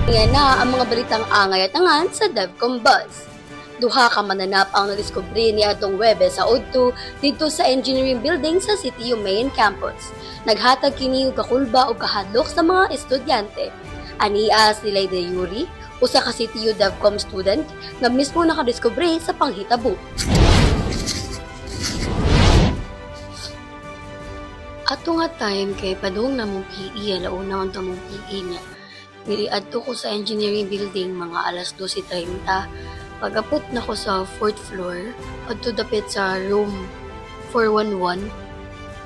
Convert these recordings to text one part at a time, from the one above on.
Ngayon na ang mga balitang angay at angan sa DevCom Buzz. Duha ka mananap ang nadiskubre ni atong Webes sa Udto dito sa engineering building sa CTU Main Campus. Naghatag kini og kakulba o kahadlok sa mga estudyante. Anias ni Leyde Yuri, usa ka CTU DevCom student nga mismo nakadiskubre sa panghitabo. Ato nga time kay padung na mong PE, alauna ang tamong PE niya. Niliadto ko sa engineering building mga alas 12:30. Pag-apot na ko sa 4th floor, adto dapit sa room 411,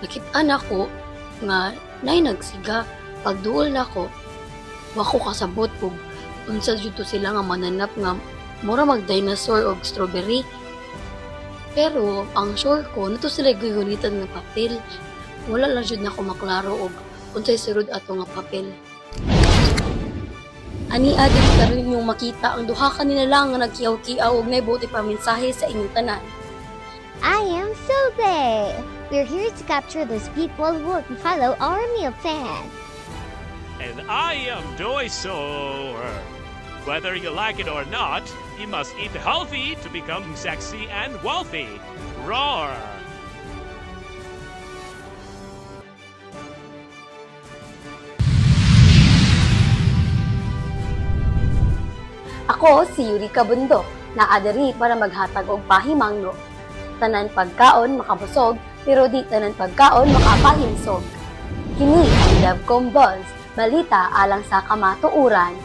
nakita na ko nga nay nagsiga. Pagduol na ko, wako kasabot og unsa jud to sila nga mananap nga mura mag-dinosaur og strawberry. Pero ang sure ko, nato sila gugunitan nga papel. Wala lang jud na ko maklaro og unsay surod ato nga papel. Ani adin karon yung makita ang duha kanila lang nga nagkiyaw-kiyaw og naibuti pa mensahe sa inyong tanan. I am Sobe. We're here to capture those people who won't follow our meal plan. And I am Doisour. Whether you like it or not, you must eat healthy to become sexy and wealthy. Roar! Ako si Yuri Kabundo, naadari para maghatag og pahimangno. Tanan pagkaon makabusog, pero di tanan pagkaon makapahinsog. Kini ang DevCom Buzz, balita alang sa kamatuuran.